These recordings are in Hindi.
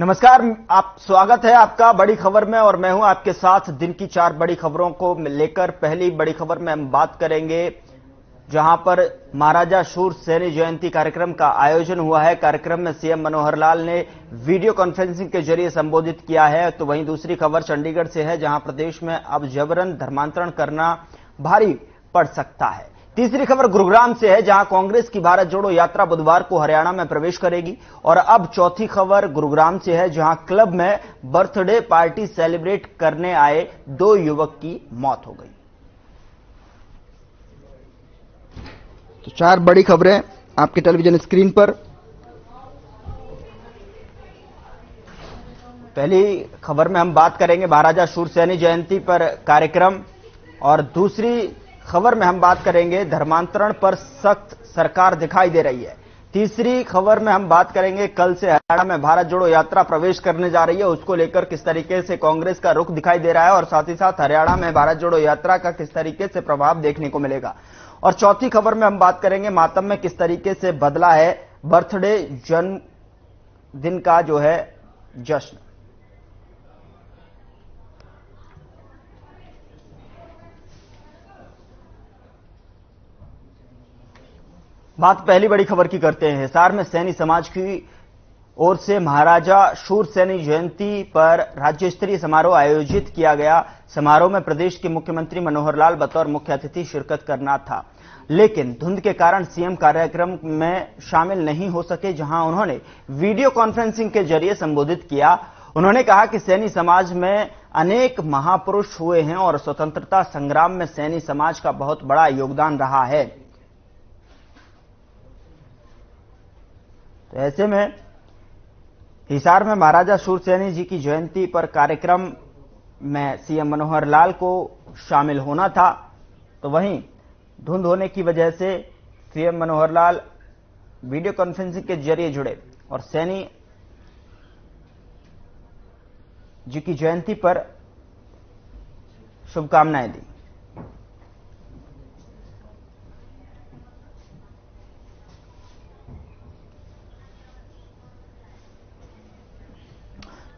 नमस्कार, आप स्वागत है आपका बड़ी खबर में और मैं हूं आपके साथ दिन की 4 बड़ी खबरों को लेकर। पहली बड़ी खबर में हम बात करेंगे जहां पर महाराजा शूरसेन जयंती कार्यक्रम का आयोजन हुआ है। कार्यक्रम में सीएम मनोहर लाल ने वीडियो कॉन्फ्रेंसिंग के जरिए संबोधित किया है। तो वहीं दूसरी खबर चंडीगढ़ से है जहां प्रदेश में अब जबरन धर्मांतरण करना भारी पड़ सकता है। तीसरी खबर गुरुग्राम से है जहां कांग्रेस की भारत जोड़ो यात्रा बुधवार को हरियाणा में प्रवेश करेगी। और अब चौथी खबर गुरुग्राम से है जहां क्लब में बर्थडे पार्टी सेलिब्रेट करने आए 2 युवक की मौत हो गई। तो 4 बड़ी खबरें आपके टेलीविजन स्क्रीन पर। पहली खबर में हम बात करेंगे महाराजा शूरसेन जयंती पर कार्यक्रम, और दूसरी खबर में हम बात करेंगे धर्मांतरण पर सख्त सरकार दिखाई दे रही है। तीसरी खबर में हम बात करेंगे कल से हरियाणा में भारत जोड़ो यात्रा प्रवेश करने जा रही है, उसको लेकर किस तरीके से कांग्रेस का रुख दिखाई दे रहा है और साथ ही साथ हरियाणा में भारत जोड़ो यात्रा का किस तरीके से प्रभाव देखने को मिलेगा। और चौथी खबर में हम बात करेंगे मातम में किस तरीके से बदला है बर्थडे जन्मदिन का जो है जश्न। बात पहली बड़ी खबर की करते हैं। हिसार में सैनी समाज की ओर से महाराजा शूरसेन जयंती पर राज्य स्तरीय समारोह आयोजित किया गया। समारोह में प्रदेश के मुख्यमंत्री मनोहर लाल बतौर मुख्य अतिथि शिरकत करना था, लेकिन धुंध के कारण सीएम कार्यक्रम में शामिल नहीं हो सके, जहां उन्होंने वीडियो कॉन्फ्रेंसिंग के जरिए संबोधित किया। उन्होंने कहा कि सैनी समाज में अनेक महापुरुष हुए हैं और स्वतंत्रता संग्राम में सैनी समाज का बहुत बड़ा योगदान रहा है। तो ऐसे में हिसार में महाराजा शूरसेन जी की जयंती पर कार्यक्रम में सीएम मनोहर लाल को शामिल होना था, तो वहीं धुंध होने की वजह से CM Manohar Lal video conferencing के जरिए जुड़े और सैनी जी की जयंती पर शुभकामनाएं दी।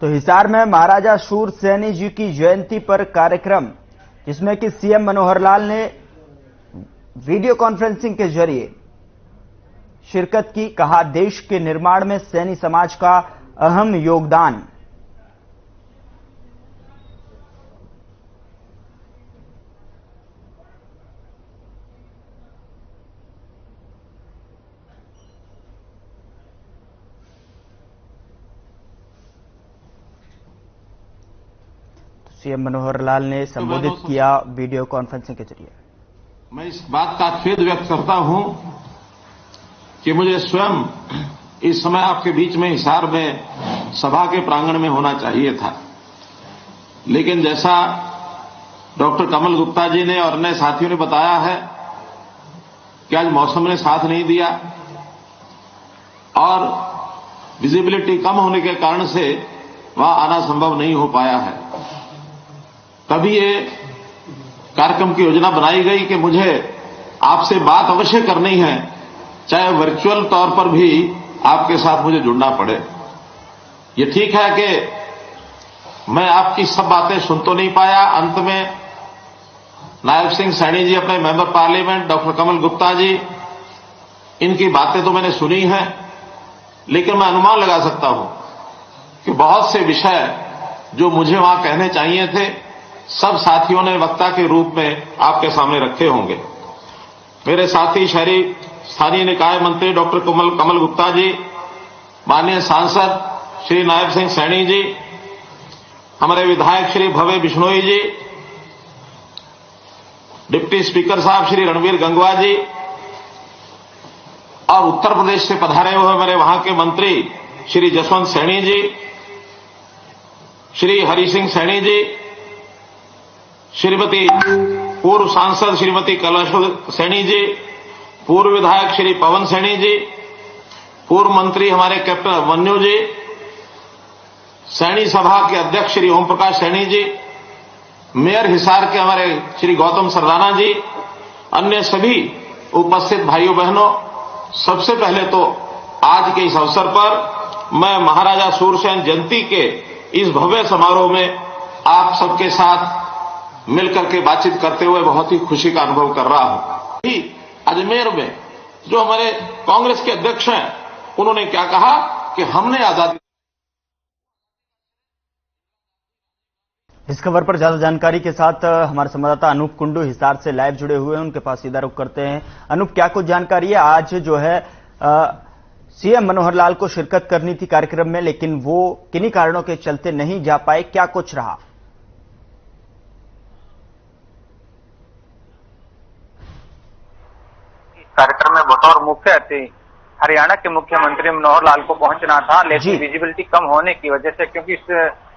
तो हिसार में महाराजा शूरसेन जी की जयंती पर कार्यक्रम, जिसमें कि सीएम मनोहर लाल ने वीडियो कॉन्फ्रेंसिंग के जरिए शिरकत की। कहा, देश के निर्माण में सैनी समाज का अहम योगदान। सीएम मनोहर लाल ने संबोधित किया वीडियो कॉन्फ्रेंसिंग के जरिए। मैं इस बात का खेद व्यक्त करता हूं कि मुझे स्वयं इस समय आपके बीच में हिसार में सभा के प्रांगण में होना चाहिए था, लेकिन जैसा डॉक्टर कमल गुप्ता जी ने और अन्य साथियों ने बताया है कि आज मौसम ने साथ नहीं दिया और विजिबिलिटी कम होने के कारण से वहां आना संभव नहीं हो पाया है। तभी ये कार्यक्रम की योजना बनाई गई कि मुझे आपसे बात अवश्य करनी है, चाहे वर्चुअल तौर पर भी आपके साथ मुझे जुड़ना पड़े। ये ठीक है कि मैं आपकी सब बातें सुन तो नहीं पाया। अंत में नायब सिंह सैनी जी, अपने मेंबर पार्लियामेंट डॉक्टर कमल गुप्ता जी, इनकी बातें तो मैंने सुनी हैं, लेकिन मैं अनुमान लगा सकता हूं कि बहुत से विषय जो मुझे वहां कहने चाहिए थे, सब साथियों ने वक्ता के रूप में आपके सामने रखे होंगे। मेरे साथी शहरी स्थानीय निकाय मंत्री डॉक्टर कमल गुप्ता जी, माननीय सांसद श्री नायब सिंह सैनी जी, हमारे विधायक श्री भव्य बिश्नोई जी, डिप्टी स्पीकर साहब श्री रणवीर गंगवा जी, और उत्तर प्रदेश से पधारे हुए मेरे वहां के मंत्री श्री जसवंत सैनी जी, श्री हरि सिंह सैनी जी, श्रीमती पूर्व सांसद श्रीमती कैलाश सैनी जी, पूर्व विधायक श्री पवन सैनी जी, पूर्व मंत्री हमारे कैप्टन मन्नू जी, सैनी सभा के अध्यक्ष श्री ओम प्रकाश सैनी जी, मेयर हिसार के हमारे श्री गौतम सरदाना जी, अन्य सभी उपस्थित भाइयों बहनों, सबसे पहले तो आज के इस अवसर पर मैं महाराजा सूरसेन जयंती के इस भव्य समारोह में आप सबके साथ मिलकर के बातचीत करते हुए बहुत ही खुशी का अनुभव कर रहा हूं। अजमेर में जो हमारे कांग्रेस के अध्यक्ष हैं, उन्होंने क्या कहा कि हमने आजादी। इस खबर पर ज्यादा जानकारी के साथ हमारे संवाददाता अनूप कुंडू हिसार से लाइव जुड़े हुए हैं, उनके पास सीधा रुख करते हैं। अनूप, क्या कुछ जानकारी है? आज जो है सीएम मनोहर लाल को शिरकत करनी थी कार्यक्रम में, लेकिन वो किन्हीं कारणों के चलते नहीं जा पाए, क्या कुछ रहा? कार्यक्रम में बतौर मुख्य अतिथि हरियाणा के मुख्यमंत्री मनोहर लाल को पहुंचना था, लेकिन विजिबिलिटी कम होने की वजह से, क्योंकि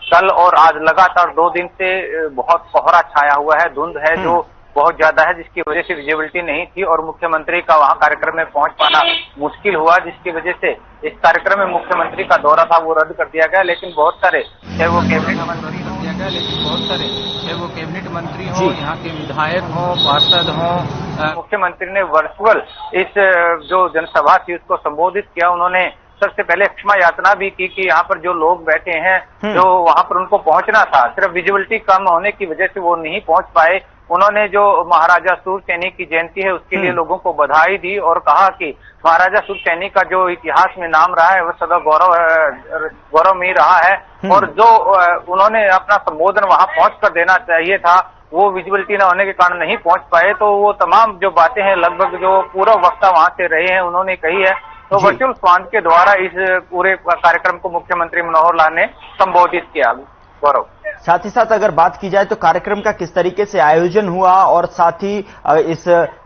कल और आज लगातार 2 दिन से बहुत कोहरा छाया हुआ है, धुंध है जो बहुत ज्यादा है, जिसकी वजह से विजिबिलिटी नहीं थी और मुख्यमंत्री का वहां कार्यक्रम में पहुंच पाना मुश्किल हुआ, जिसकी वजह से इस कार्यक्रम में मुख्यमंत्री का दौरा था वो रद्द कर दिया गया। लेकिन बहुत सारे चाहे वो कैबिनेट मंत्री हो दिया गया, लेकिन बहुत सारे चाहे वो कैबिनेट मंत्री हो, यहाँ के विधायक हो, पार्षद हो, मुख्यमंत्री ने वर्चुअल इस जो जनसभा थी उसको संबोधित किया। उन्होंने सबसे पहले क्षमा याचना भी की कि यहाँ पर जो लोग बैठे हैं, जो वहां पर उनको पहुंचना था, सिर्फ विजिबिलिटी कम होने की वजह से वो नहीं पहुंच पाए। उन्होंने जो महाराजा सूरसैनी की जयंती है उसके लिए लोगों को बधाई दी और कहा कि महाराजा सूरसैनी का जो इतिहास में नाम रहा है वो सदा गौरवमयी रहा है, और जो उन्होंने अपना संबोधन वहां पहुंच कर देना चाहिए था वो विजिबिलिटी न होने के कारण नहीं पहुंच पाए। तो वो तमाम जो बातें हैं लगभग जो पूरा वक्ता वहां से रहे हैं उन्होंने कही है। तो वर्चुअल स्वांग के द्वारा इस पूरे कार्यक्रम को मुख्यमंत्री मनोहर लाल ने संबोधित किया। गौरव, साथ ही साथ अगर बात की जाए तो कार्यक्रम का किस तरीके से आयोजन हुआ, और साथ ही इस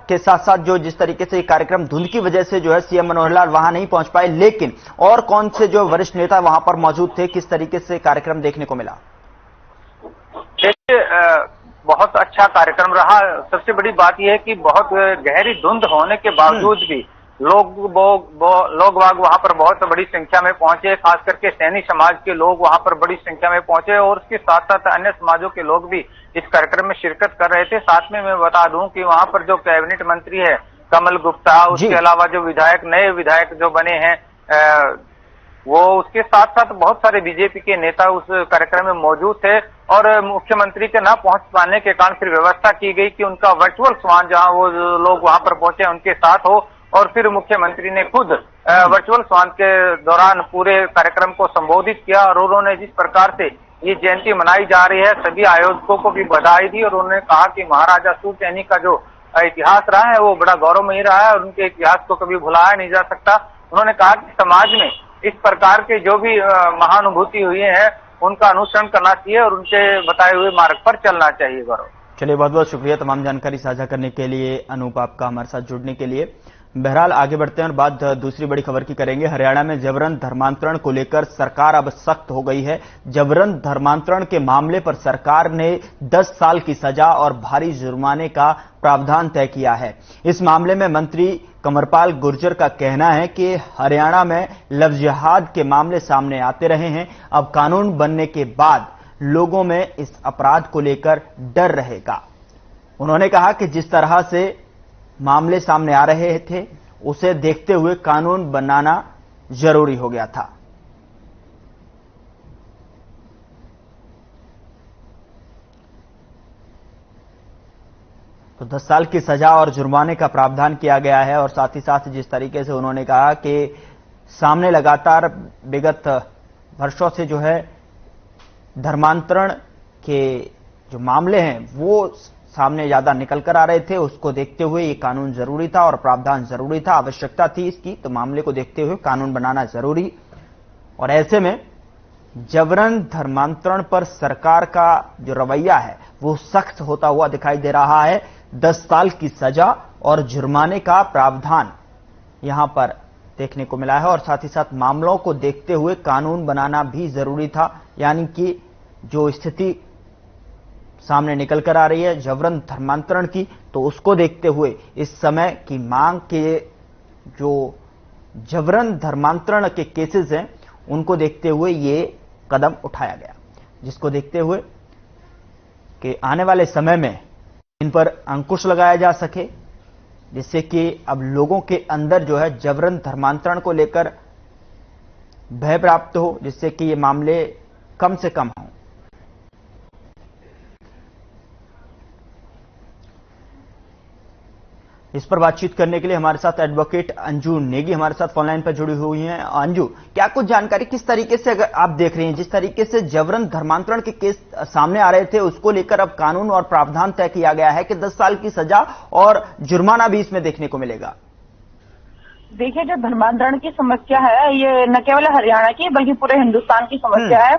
के साथ साथ जो जिस तरीके से कार्यक्रम धुंध की वजह से जो है सीएम मनोहर लाल वहां नहीं पहुंच पाए, लेकिन और कौन से जो वरिष्ठ नेता वहां पर मौजूद थे, किस तरीके से कार्यक्रम देखने को मिला? बहुत अच्छा कार्यक्रम रहा। सबसे बड़ी बात यह है कि बहुत गहरी धुंध होने के बावजूद भी लोग वहां पर बहुत बड़ी संख्या में पहुंचे, खास करके सैनी समाज के लोग वहां पर बड़ी संख्या में पहुंचे और उसके साथ साथ अन्य समाजों के लोग भी इस कार्यक्रम में शिरकत कर रहे थे। साथ में मैं बता दूं कि वहां पर जो कैबिनेट मंत्री है कमल गुप्ता, उसके अलावा जो नए विधायक जो बने हैं वो, उसके साथ साथ बहुत सारे बीजेपी के नेता उस कार्यक्रम में मौजूद थे और मुख्यमंत्री के न पहुंच पाने के कारण फिर व्यवस्था की गई कि उनका वर्चुअल स्वागत जहां वो लोग वहां पर पहुंचे उनके साथ हो, और फिर मुख्यमंत्री ने खुद वर्चुअल स्वागत के दौरान पूरे कार्यक्रम को संबोधित किया और उन्होंने जिस प्रकार से ये जयंती मनाई जा रही है सभी आयोजकों को भी बधाई दी और उन्होंने कहा कि महाराजा सूरसैनी का जो इतिहास रहा है वो बड़ा गौरवमयी रहा है और उनके इतिहास को कभी भुलाया नहीं जा सकता। उन्होंने कहा कि समाज में इस प्रकार के जो भी महानुभूति हुई है उनका अनुसरण करना चाहिए और उनके बताए हुए मार्ग पर चलना चाहिए। गौरव, चलिए, बहुत बहुत शुक्रिया तमाम जानकारी साझा करने के लिए, अनूप आपका हमारे साथ जुड़ने के लिए। बहरहाल आगे बढ़ते हैं और बात दूसरी बड़ी खबर की करेंगे। हरियाणा में जबरन धर्मांतरण को लेकर सरकार अब सख्त हो गई है। जबरन धर्मांतरण के मामले पर सरकार ने 10 साल की सजा और भारी जुर्माने का प्रावधान तय किया है। इस मामले में मंत्री कंवरपाल गुर्जर का कहना है कि हरियाणा में लव जिहाद के मामले सामने आते रहे हैं, अब कानून बनने के बाद लोगों में इस अपराध को लेकर डर रहेगा। उन्होंने कहा कि जिस तरह से मामले सामने आ रहे थे उसे देखते हुए कानून बनाना जरूरी हो गया था। तो 10 साल की सजा और जुर्माने का प्रावधान किया गया है और साथ ही साथ जिस तरीके से उन्होंने कहा कि सामने लगातार विगत वर्षों से जो है धर्मांतरण के जो मामले हैं वो सामने ज्यादा निकल कर आ रहे थे, उसको देखते हुए ये कानून जरूरी था और प्रावधान जरूरी था, आवश्यकता थी इसकी, तो मामले को देखते हुए कानून बनाना जरूरी। और ऐसे में जबरन धर्मांतरण पर सरकार का जो रवैया है वो सख्त होता हुआ दिखाई दे रहा है। 10 साल की सजा और जुर्माने का प्रावधान यहां पर देखने को मिला है और साथ ही साथ मामलों को देखते हुए कानून बनाना भी जरूरी था, यानी कि जो स्थिति सामने निकल कर आ रही है जबरन धर्मांतरण की, तो उसको देखते हुए इस समय की मांग के जो जबरन धर्मांतरण के केसेस हैं उनको देखते हुए ये कदम उठाया गया, जिसको देखते हुए कि आने वाले समय में इन पर अंकुश लगाया जा सके, जिससे कि अब लोगों के अंदर जो है जबरन धर्मांतरण को लेकर भय प्राप्त हो, जिससे कि ये मामले कम से कम हों। इस पर बातचीत करने के लिए हमारे साथ एडवोकेट अंजू नेगी हमारे साथ फोनलाइन पर जुड़ी हुई हैं। अंजू, क्या कुछ जानकारी, किस तरीके से अगर आप देख रही हैं, जिस तरीके से जबरन धर्मांतरण के केस सामने आ रहे थे उसको लेकर अब कानून और प्रावधान तय किया गया है कि 10 साल की सजा और जुर्माना भी इसमें देखने को मिलेगा। देखिए, जो धर्मांतरण की समस्या है ये न केवल हरियाणा की बल्कि पूरे हिंदुस्तान की समस्या है।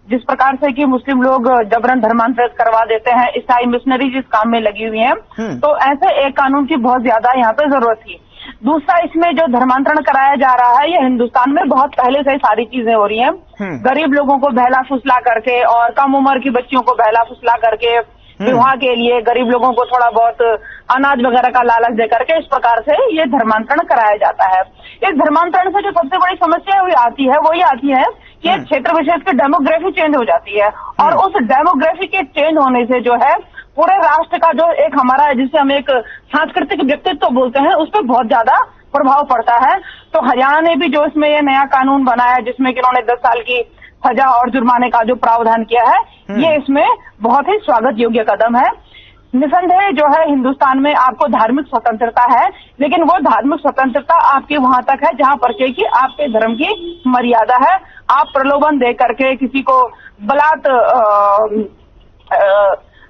जिस प्रकार से कि मुस्लिम लोग जबरन धर्मांतरित करवा देते हैं, ईसाई मिशनरीज इस काम में लगी हुई हैं, तो ऐसे एक कानून की बहुत ज्यादा यहाँ पे जरूरत थी। दूसरा, इसमें जो धर्मांतरण कराया जा रहा है ये हिंदुस्तान में बहुत पहले से सारी चीजें हो रही हैं। गरीब लोगों को बहला फुसला करके और कम उम्र की बच्चियों को बहला फुसला करके विवाह के लिए गरीब लोगों को थोड़ा बहुत अनाज वगैरह का लालच दे करके इस प्रकार से ये धर्मांतरण कराया जाता है। इस धर्मांतरण से जो सबसे बड़ी समस्या हुई आती है वो ये आती है कि एक क्षेत्र विशेष की डेमोग्राफी चेंज हो जाती है और उस डेमोग्राफी के चेंज होने से जो है पूरे राष्ट्र का जो एक हमारा जिसे हम एक सांस्कृतिक व्यक्तित्व बोलते हैं उस पर बहुत ज्यादा प्रभाव पड़ता है। तो हरियाणा ने भी जो इसमें ये नया कानून बनाया जिसमें कि उन्होंने 10 साल की सजा और जुर्माने का जो प्रावधान किया है ये इसमें बहुत ही स्वागत योग्य कदम है। निसंदेह जो है हिंदुस्तान में आपको धार्मिक स्वतंत्रता है, लेकिन वो धार्मिक स्वतंत्रता आपकी वहां तक है जहां पर कि आपके धर्म की मर्यादा है। आप प्रलोभन दे करके किसी को बलात्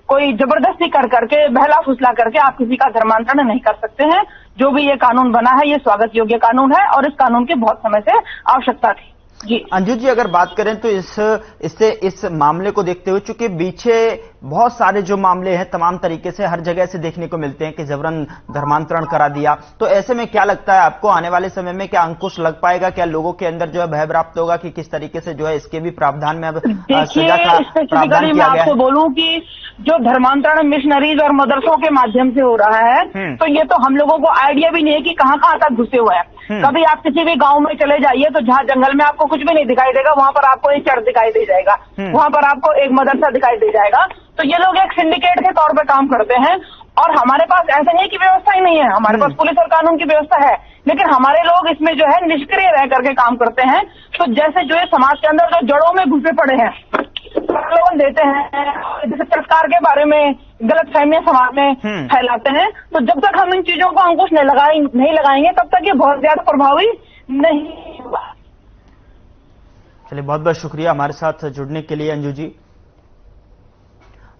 कोई जबरदस्ती कर करके बहला फुसला करके आप किसी का धर्मांतरण नहीं कर सकते हैं। जो भी ये कानून बना है ये स्वागत योग्य कानून है और इस कानून की बहुत समय से आवश्यकता थी। जी अंजू जी, अगर बात करें तो इस मामले को देखते हुए, चूंकि पीछे बहुत सारे जो मामले हैं तमाम तरीके से हर जगह से देखने को मिलते हैं कि जबरन धर्मांतरण करा दिया, तो ऐसे में क्या लगता है आपको आने वाले समय में क्या अंकुश लग पाएगा? क्या लोगों के अंदर जो है भय प्राप्त होगा कि किस तरीके से जो है इसके भी प्रावधान में अब सजा का प्रावधान किया गया है? आपको बोलूं कि जो धर्मांतरण मिशनरीज और मदरसों के माध्यम से हो रहा है तो ये तो हम लोगों को आइडिया भी नहीं है कि कहाँ कहाँ तक घुसे हुए हैं। कभी आप किसी भी गांव में चले जाइए तो जहाँ जंगल में आपको कुछ भी नहीं दिखाई देगा वहां पर आपको एक चर्च दिखाई दे जाएगा, वहां पर आपको एक मदरसा दिखाई दे जाएगा। तो ये लोग एक सिंडिकेट के तौर पे काम करते हैं और हमारे पास ऐसा नहीं कि व्यवस्था ही नहीं है, हमारे पास पुलिस और कानून की व्यवस्था है, लेकिन हमारे लोग इसमें जो है निष्क्रिय रह करके काम करते हैं। तो जैसे जो है समाज के अंदर जो जड़ों में घुसे पड़े हैं प्रलोभन देते हैं, जैसे सरकार के बारे में गलत फहमियां समाज में फैलाते हैं, तो जब तक हम इन चीजों को अंकुश नहीं लगाएंगे तब तक ये बहुत ज्यादा प्रभावी नहीं होगा। चलिए, बहुत बहुत शुक्रिया हमारे साथ जुड़ने के लिए अंजू जी।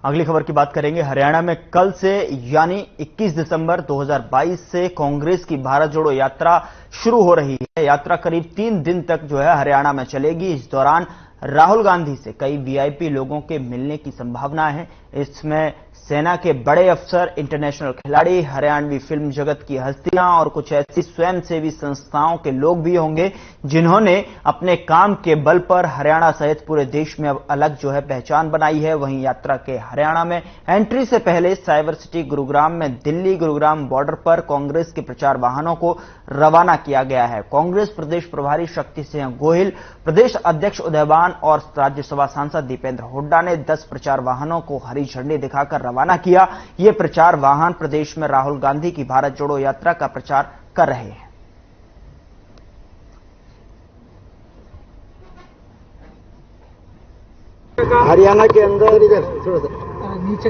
अगली खबर की बात करेंगे। हरियाणा में कल से यानी 21 दिसंबर 2022 से कांग्रेस की भारत जोड़ो यात्रा शुरू हो रही है। यात्रा करीब 3 दिन तक जो है हरियाणा में चलेगी। इस दौरान राहुल गांधी से कई वीआईपी लोगों के मिलने की संभावना है। इसमें सेना के बड़े अफसर, इंटरनेशनल खिलाड़ी, हरियाणवी फिल्म जगत की हस्तियां और कुछ ऐसी स्वयंसेवी संस्थाओं के लोग भी होंगे जिन्होंने अपने काम के बल पर हरियाणा सहित पूरे देश में अब अलग जो है पहचान बनाई है। वहीं यात्रा के हरियाणा में एंट्री से पहले साइबर सिटी गुरुग्राम में दिल्ली गुरुग्राम बॉर्डर पर कांग्रेस के प्रचार वाहनों को रवाना किया गया है। कांग्रेस प्रदेश प्रभारी शक्ति सिंह गोहिल, प्रदेश अध्यक्ष उदयवान और राज्यसभा सांसद दीपेंद्र हुड्डा ने 10 प्रचार वाहनों को हरी झंडी दिखाकर रवाना किया। ये प्रचार वाहन प्रदेश में राहुल गांधी की भारत जोड़ो यात्रा का प्रचार कर रहे हैं। हरियाणा के अंदर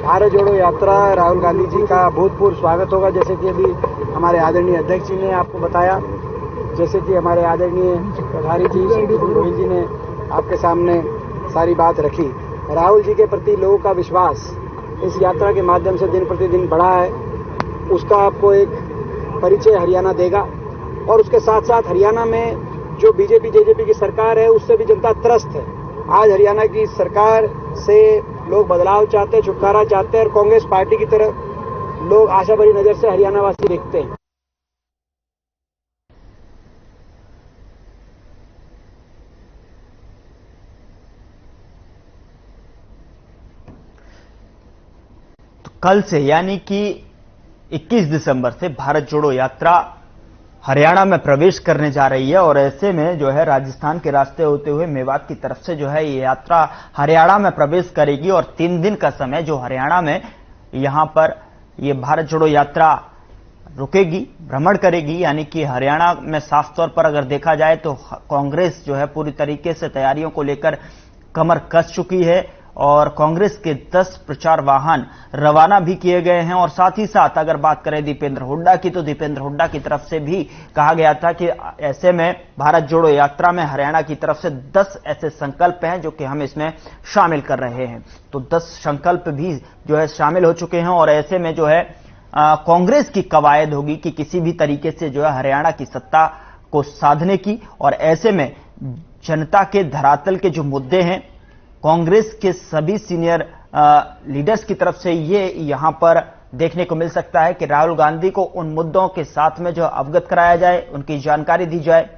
भारत जोड़ो यात्रा राहुल गांधी जी का भूतपूर्व स्वागत होगा। जैसे कि अभी हमारे आदरणीय अध्यक्ष जी ने आपको बताया, जैसे कि हमारे आदरणीय प्रभारी जी गोहिल जी ने आपके सामने सारी बात रखी। राहुल जी के प्रति लोगों का विश्वास इस यात्रा के माध्यम से दिन प्रतिदिन बढ़ा है, उसका आपको एक परिचय हरियाणा देगा। और उसके साथ साथ हरियाणा में जो बीजेपी जेजेपी की सरकार है उससे भी जनता त्रस्त है। आज हरियाणा की सरकार से लोग बदलाव चाहते हैं, छुटकारा चाहते हैं और कांग्रेस पार्टी की तरफ लोग आशा भरी नजर से हरियाणा वासी देखते हैं। कल से यानी कि 21 दिसंबर से भारत जोड़ो यात्रा हरियाणा में प्रवेश करने जा रही है और ऐसे में जो है राजस्थान के रास्ते होते हुए मेवात की तरफ से जो है ये यात्रा हरियाणा में प्रवेश करेगी और 3 दिन का समय जो हरियाणा में यहां पर ये भारत जोड़ो यात्रा रुकेगी, भ्रमण करेगी, यानी कि हरियाणा में साफ तौर पर अगर देखा जाए तो कांग्रेस जो है पूरी तरीके से तैयारियों को लेकर कमर कस चुकी है और कांग्रेस के 10 प्रचार वाहन रवाना भी किए गए हैं। और साथ ही साथ अगर बात करें दीपेंद्र हुड्डा की, तो दीपेंद्र हुड्डा की तरफ से भी कहा गया था कि ऐसे में भारत जोड़ो यात्रा में हरियाणा की तरफ से 10 ऐसे संकल्प हैं जो कि हम इसमें शामिल कर रहे हैं। तो 10 संकल्प भी जो है शामिल हो चुके हैं और ऐसे में जो है कांग्रेस की कवायद होगी कि किसी भी तरीके से जो है हरियाणा की सत्ता को साधने की। और ऐसे में जनता के धरातल के जो मुद्दे हैं, कांग्रेस के सभी सीनियर लीडर्स की तरफ से ये यहां पर देखने को मिल सकता है कि राहुल गांधी को उन मुद्दों के साथ में जो अवगत कराया जाए, उनकी जानकारी दी जाए।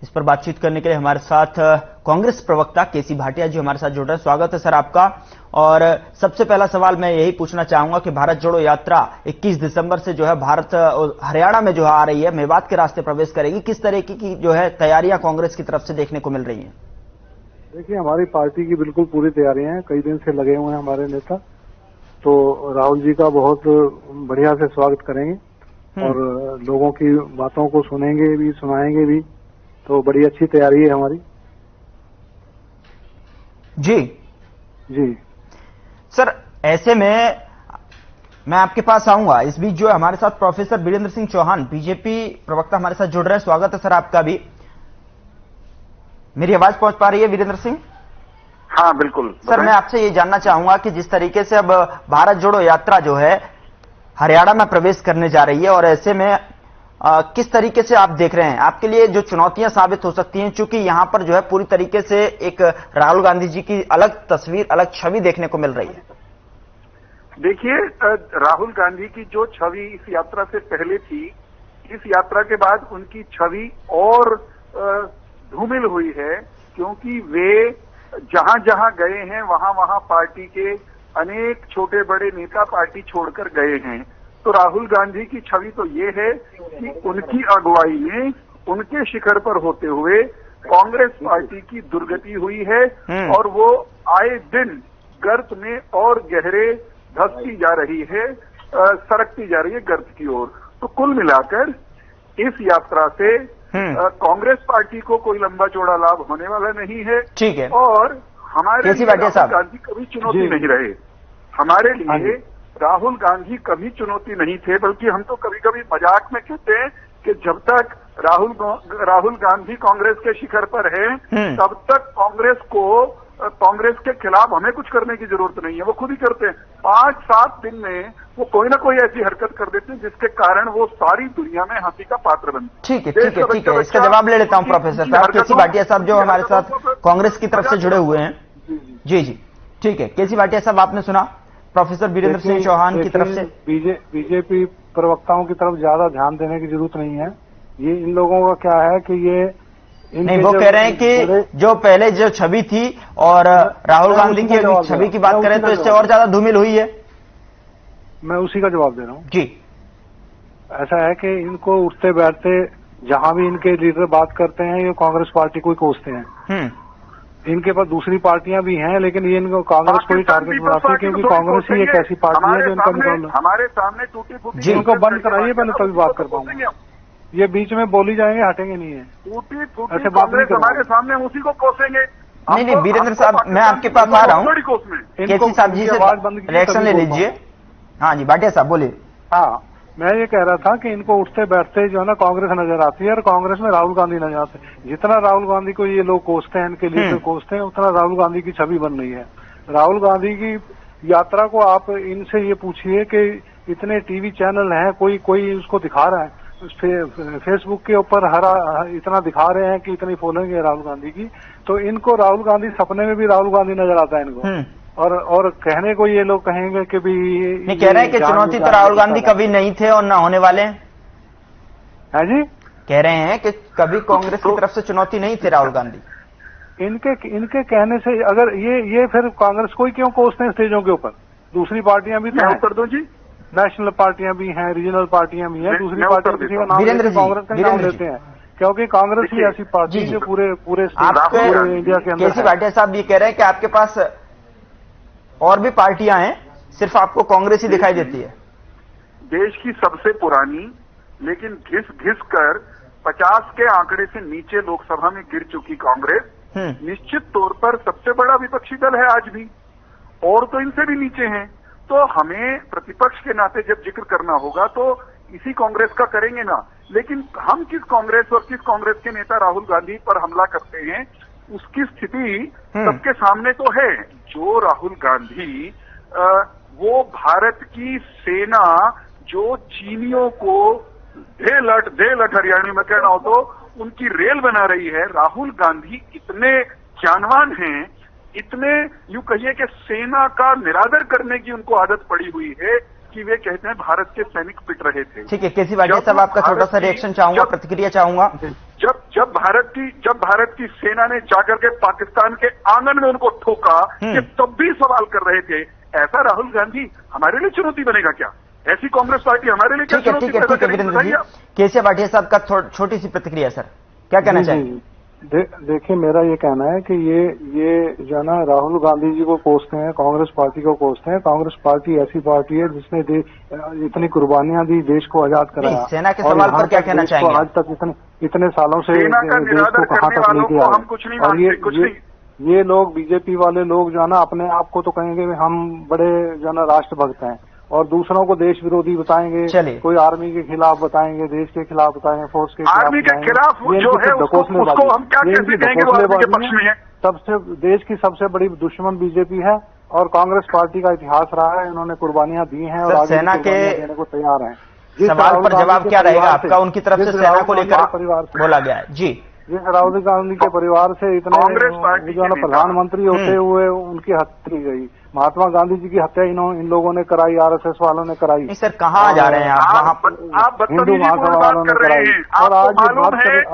इस पर बातचीत करने के लिए हमारे साथ कांग्रेस प्रवक्ता केसी भाटिया जी हमारे साथ जुड़ रहे हैं। स्वागत है सर आपका। और सबसे पहला सवाल मैं यही पूछना चाहूंगा कि भारत जोड़ो यात्रा 21 दिसंबर से जो है हरियाणा में जो है आ रही है, मेवात के रास्ते प्रवेश करेगी। किस तरह की जो है तैयारियां कांग्रेस की तरफ से देखने को मिल रही हैं? देखिए, हमारी पार्टी की बिल्कुल पूरी तैयारियां हैं। कई दिन से लगे हुए हैं हमारे नेता, तो राहुल जी का बहुत बढ़िया से स्वागत करेंगे और लोगों की बातों को सुनेंगे भी, सुनाएंगे भी। तो बड़ी अच्छी तैयारी है हमारी। जी जी सर, ऐसे में मैं आपके पास आऊंगा। इस बीच जो है हमारे साथ प्रोफेसर वीरेंद्र सिंह चौहान बीजेपी प्रवक्ता हमारे साथ जुड़ रहे हैं। स्वागत है सर आपका भी। मेरी आवाज पहुंच पा रही है वीरेंद्र सिंह? हाँ बिल्कुल सर, मैं आपसे ये जानना चाहूंगा कि जिस तरीके से अब भारत जोड़ो यात्रा जो है हरियाणा में प्रवेश करने जा रही है और ऐसे में किस तरीके से आप देख रहे हैं, आपके लिए जो चुनौतियां साबित हो सकती हैं, चूंकि यहां पर जो है पूरी तरीके से एक राहुल गांधी जी की अलग तस्वीर, अलग छवि देखने को मिल रही है। देखिए, राहुल गांधी की जो छवि इस यात्रा से पहले थी, इस यात्रा के बाद उनकी छवि और धूमिल हुई है, क्योंकि वे जहां जहां गए हैं वहां वहां पार्टी के अनेक छोटे बड़े नेता पार्टी छोड़कर गए हैं। तो राहुल गांधी की छवि तो ये है कि उनकी अगुवाई में, उनके शिखर पर होते हुए कांग्रेस पार्टी की दुर्गति हुई है और वो आए दिन गर्त में और गहरे धंसती जा रही है, सरकती जा रही है गर्त की ओर। तो कुल मिलाकर इस यात्रा से कांग्रेस पार्टी को कोई लंबा चौड़ा लाभ होने वाला नहीं है। ठीक है। और हमारे लिए राहुल गांधी कभी चुनौती नहीं रहे। हमारे लिए राहुल गांधी कभी चुनौती नहीं थे, बल्कि हम तो कभी कभी मजाक में कहते हैं कि जब तक राहुल गांधी कांग्रेस के शिखर पर है तब तक कांग्रेस के खिलाफ हमें कुछ करने की जरूरत नहीं है, वो खुद ही करते हैं। 5-7 दिन में वो कोई ना कोई ऐसी हरकत कर देते हैं जिसके कारण वो सारी दुनिया में हंसी का पात्र बनते हैं। ठीक है, इसका जवाब ले लेता हूं प्रोफेसर साहब। केसी भाटिया साहब जो हमारे साथ कांग्रेस की तरफ से जुड़े हुए हैं। जी, ठीक है। केसी भाटिया साहब, आपने सुना प्रोफेसर वीरेंद्र सिंह चौहान की तरफ से। बीजेपी प्रवक्ताओं की तरफ ज्यादा ध्यान देने की जरूरत नहीं है। ये इन लोगों का क्या है कि ये नहीं, वो कह रहे हैं कि जो पहले जो छवि थी और राहुल गांधी की छवि की बात करें तो इससे और ज्यादा धूमिल हुई है। मैं उसी का जवाब दे रहा हूँ जी। ऐसा है कि इनको उठते बैठते जहां भी इनके लीडर बात करते हैं, ये कांग्रेस पार्टी को ही कोसते हैं। इनके पास दूसरी पार्टियां भी हैं, लेकिन ये इनको कांग्रेस को ही टारगेट बनाती है, क्योंकि कांग्रेस ही एक ऐसी पार्टी है जो इनका मुकाबला। हमारे सामने टूटी फूटी जी, इनको बंद कराइए पहले, तभी बात कर पाऊंगा। ये बीच में बोली जाएंगे, हटेंगे नहीं है। टूटी फूटी कांग्रेस हमारे सामने, उसी को कोसेंगे। नहीं, वीरेंद्र साहब, मैं आपके पास आ रहा हूँ। केसी साहब जी से रिएक्शन ले लीजिए। हाँ जी, भाटिया साहब बोलिए। हाँ, मैं ये कह रहा था कि इनको उठते बैठते जो है ना कांग्रेस नजर आती है और कांग्रेस में राहुल गांधी नजर आते हैं। जितना राहुल गांधी को ये लोग कोसते हैं, इनके लीडर कोसते हैं, उतना राहुल गांधी की छवि बन रही है। राहुल गांधी की यात्रा को आप इनसे ये पूछिए कि इतने टीवी चैनल हैं, कोई उसको दिखा रहा है, फेसबुक के ऊपर इतना दिखा रहे हैं कि इतनी फॉलोइंग है राहुल गांधी की। तो इनको राहुल गांधी, सपने में भी राहुल गांधी नजर आता है इनको। और कहने को ये लोग कहेंगे कि भी नहीं, कह रहे हैं कि चुनौती तो राहुल गांधी कभी नहीं थे और ना होने वाले हैं। है जी, कह रहे हैं कि कभी कांग्रेस की तरफ से चुनौती नहीं थे राहुल गांधी। इनके कहने से अगर ये फिर कांग्रेस को ही क्यों कोसते हैं स्टेजों के ऊपर? दूसरी पार्टियां भी तो हैं। कर दो जी, नेशनल पार्टियां भी हैं, रीजनल पार्टियां भी हैं, दूसरी पार्टियां किसी का नाम कांग्रेस का नाम लेते हैं क्योंकि कांग्रेस ही ऐसी पार्टी जी, जी। जो पूरे पूरे इंडिया के अंदर केसी भाटिया साहब ये कह रहे हैं कि आपके पास और भी पार्टियां हैं, सिर्फ आपको कांग्रेस ही दिखाई देती है। देश की सबसे पुरानी, लेकिन घिस घिस कर 50 के आंकड़े से नीचे लोकसभा में गिर चुकी कांग्रेस निश्चित तौर पर सबसे बड़ा विपक्षी दल है आज भी, और तो इनसे भी नीचे हैं। तो हमें प्रतिपक्ष के नाते जब जिक्र करना होगा तो इसी कांग्रेस का करेंगे ना, लेकिन हम किस कांग्रेस और किस कांग्रेस के नेता राहुल गांधी पर हमला करते हैं उसकी स्थिति सबके सामने तो है। जो राहुल गांधी वो भारत की सेना जो चीनियों को दे लट हरियाणा में कहना हो तो उनकी रेल बना रही है, राहुल गांधी इतने ज्ञानवान हैं, इतने यूं कहिए कि सेना का निरादर करने की उनको आदत पड़ी हुई है कि वे कहते हैं भारत के सैनिक पिट रहे थे। ठीक है, केसी भाटिया साहब आपका छोटा सा रिएक्शन चाहूंगा, प्रतिक्रिया चाहूंगा। जब भारत की सेना ने जाकर के पाकिस्तान के आंगन में उनको ठोका कि तब भी सवाल कर रहे थे, ऐसा राहुल गांधी हमारे लिए चुनौती बनेगा क्या? ऐसी कांग्रेस पार्टी हमारे लिए क्या चुनौती पैदा करेगी? बताइए आप। केसी भाटिया साहब का छोटी सी प्रतिक्रिया सर, क्या कहना चाहिए? देखिए, मेरा ये कहना है कि ये जो है ना राहुल गांधी जी को कोसते हैं, कांग्रेस पार्टी को कोसते हैं। कांग्रेस पार्टी ऐसी पार्टी है जिसने इतनी कुर्बानियां दी, देश को आजाद कराया। सेना के सवाल पर क्या कहना चाहेंगे? आज तक इतने सालों से सेना का निरादर करने वालों को हम कुछ नहीं मानते, कुछ नहीं। ये लोग बीजेपी वाले लोग जो है ना अपने आप को तो कहेंगे हम बड़े जो है ना राष्ट्रभक्त हैं, और दूसरों को देश विरोधी बताएंगे। कोई आर्मी के खिलाफ बताएंगे, देश के खिलाफ बताएंगे, फोर्स के खिलाफ। आर्मी के खिलाफ जो है उसको हम क्या कैसे कहेंगे वो आर्मी के पक्ष में है? सबसे देश की सबसे बड़ी दुश्मन बीजेपी है और कांग्रेस पार्टी का इतिहास रहा है, इन्होंने कुर्बानियां दी हैं और आगे सेना के देने को तैयार हैं। सवाल पर जवाब क्या रहेगा आपका? उनकी तरफ से सेना को लेकर बोला गया है जी। जिस राहुल गांधी के परिवार से इतने कांग्रेस पार्टी जो है प्रधानमंत्री होते हुए उनकी हत्या की गई, महात्मा गांधी जी की हत्या इन लोगों ने कराई, आरएसएस वालों ने कराई। नहीं सर, कहाँ जा रहे हैं आप? हिंदू महासभा वालों ने कराई। और आज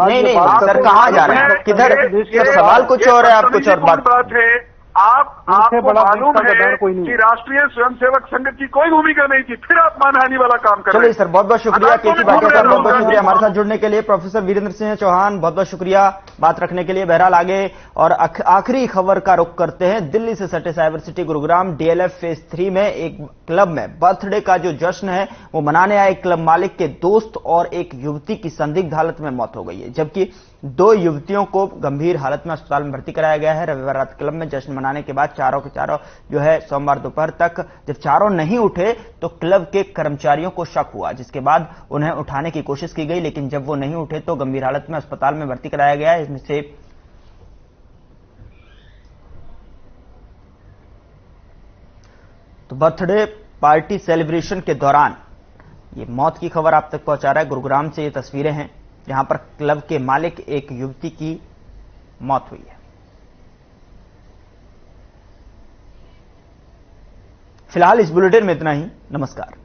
नहीं सर, कहाँ जा रहे हैं? किधर? सवाल कुछ और है, आप कुछ और बात है। आपको मालूम है कि राष्ट्रीय स्वयंसेवक संघ की कोई भूमिका नहीं थी, फिर आप मानहानि वाला काम कर रहे हैं। चलिए सर, बहुत बहुत शुक्रिया केसी भाटिया साहब, बहुत बहुत शुक्रिया हमारे साथ जुड़ने के लिए। प्रोफेसर वीरेंद्र सिंह चौहान, बहुत बहुत शुक्रिया बात रखने के लिए। बहरहाल आगे और आखिरी खबर का रुख करते हैं। दिल्ली से सटे cyber city Gurugram DLF phase 3 में एक क्लब में बर्थडे का जो जश्न है वो मनाने आए क्लब मालिक के दोस्त और एक युवती की संदिग्ध हालत में मौत हो गई है, जबकि 2 युवतियों को गंभीर हालत में अस्पताल में भर्ती कराया गया है। रविवार रात क्लब में जश्न मनाने के बाद चारों के चारों जो है सोमवार दोपहर तक जब चारों नहीं उठे तो क्लब के कर्मचारियों को शक हुआ, जिसके बाद उन्हें उठाने की कोशिश की गई, लेकिन जब वो नहीं उठे तो गंभीर हालत में अस्पताल में भर्ती कराया गया है। इसमें से तो बर्थडे पार्टी सेलिब्रेशन के दौरान ये मौत की खबर आप तक पहुंचा रहा है। गुरुग्राम से ये तस्वीरें हैं जहां पर क्लब के मालिक एक युवती की मौत हुई है। फिलहाल इस बुलेटिन में इतना ही। नमस्कार।